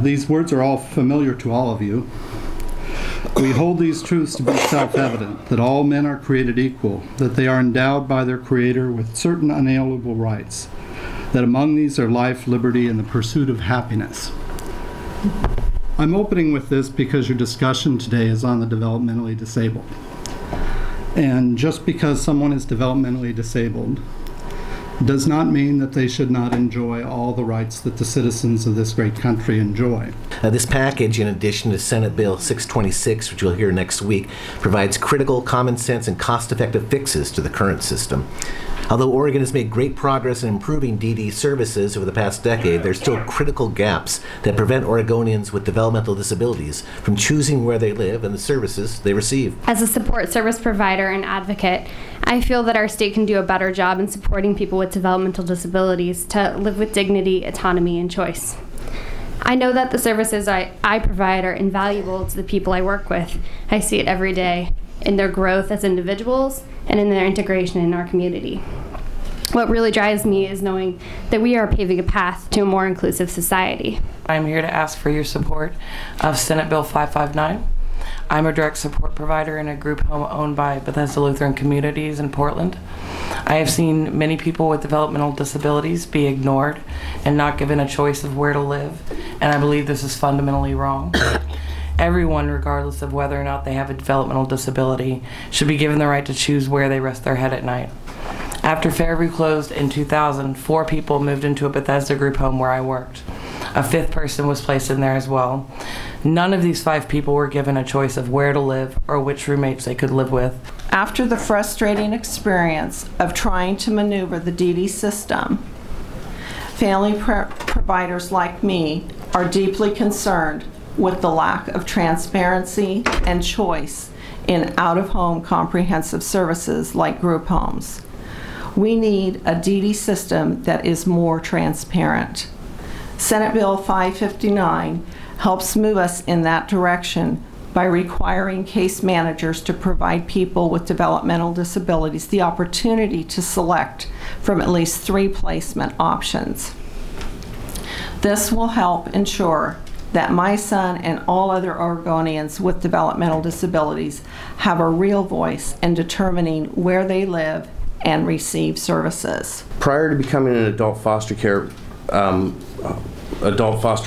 These words are all familiar to all of you. We hold these truths to be self-evident, that all men are created equal, that they are endowed by their Creator with certain unalienable rights, that among these are life, liberty, and the pursuit of happiness. I'm opening with this because your discussion today is on the developmentally disabled. And just because someone is developmentally disabled does not mean that they should not enjoy all the rights that the citizens of this great country enjoy. This package, in addition to Senate Bill 626, which you'll hear next week, provides critical, common sense, and cost-effective fixes to the current system. Although Oregon has made great progress in improving DD services over the past decade, there are still critical gaps that prevent Oregonians with developmental disabilities from choosing where they live and the services they receive. As a support service provider and advocate, I feel that our state can do a better job in supporting people with developmental disabilities to live with dignity, autonomy, and choice. I know that the services I provide are invaluable to the people I work with. I see it every day in their growth as individuals and in their integration in our community. What really drives me is knowing that we are paving a path to a more inclusive society. I'm here to ask for your support of Senate Bill 559. I'm a direct support provider in a group home owned by Bethesda Lutheran Communities in Portland. I have seen many people with developmental disabilities be ignored and not given a choice of where to live, and I believe this is fundamentally wrong. Everyone, regardless of whether or not they have a developmental disability, should be given the right to choose where they rest their head at night. After Fairview closed in 2000, 4 people moved into a Bethesda group home where I worked. A 5th person was placed in there as well. None of these 5 people were given a choice of where to live or which roommates they could live with. After the frustrating experience of trying to maneuver the DD system, family providers like me are deeply concerned with the lack of transparency and choice in out-of-home comprehensive services like group homes. We need a DD system that is more transparent. Senate Bill 559 helps move us in that direction by requiring case managers to provide people with developmental disabilities the opportunity to select from at least 3 placement options. This will help ensure that my son and all other Oregonians with developmental disabilities have a real voice in determining where they live and receive services. Prior to becoming an adult foster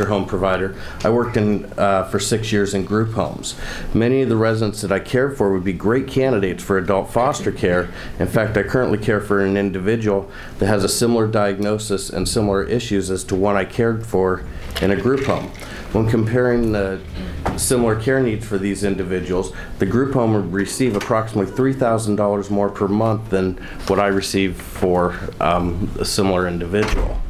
home provider, I worked for 6 years in group homes. Many of the residents that I cared for would be great candidates for adult foster care. In fact, I currently care for an individual that has a similar diagnosis and similar issues as to one I cared for in a group home. When comparing the similar care needs for these individuals, the group home would receive approximately $3,000 more per month than what I receive for a similar individual.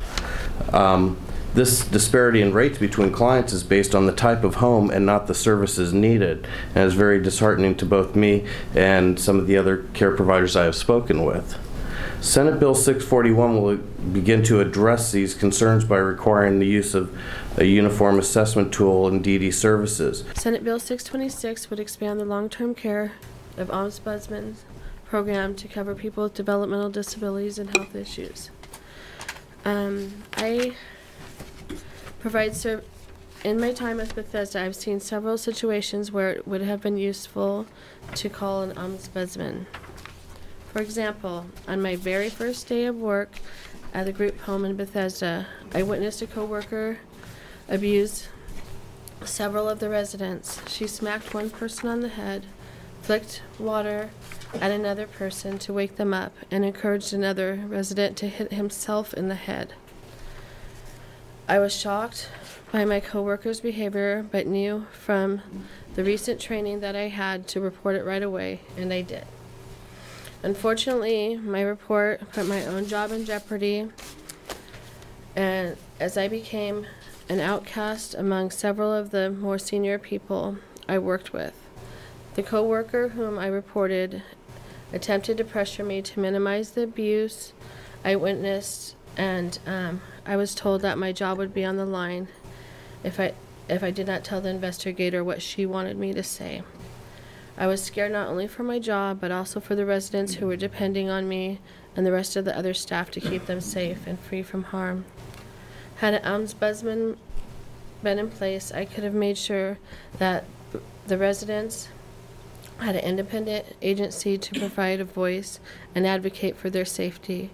This disparity in rates between clients is based on the type of home and not the services needed, and is very disheartening to both me and some of the other care providers I have spoken with. Senate Bill 641 will begin to address these concerns by requiring the use of a uniform assessment tool in DD services. Senate Bill 626 would expand the long-term care of Ombudsman's program to cover people with developmental disabilities and health issues. I provide in my time with Bethesda, I've seen several situations where it would have been useful to call an ombudsman. For example, on my very first day of work at the group home in Bethesda, I witnessed a coworker abuse several of the residents. She smacked one person on the head, flicked water at another person to wake them up, and encouraged another resident to hit himself in the head. I was shocked by my coworker's behavior, but knew from the recent training that I had to report it right away, and I did. Unfortunately, my report put my own job in jeopardy, and as I became an outcast among several of the more senior people I worked with. The coworker whom I reported attempted to pressure me to minimize the abuse I witnessed, and I was told that my job would be on the line if I did not tell the investigator what she wanted me to say. I was scared not only for my job, but also for the residents who were depending on me and the rest of the other staff to keep them safe and free from harm. Had an ombudsman been in place, I could have made sure that the residents had an independent agency to provide a voice and advocate for their safety.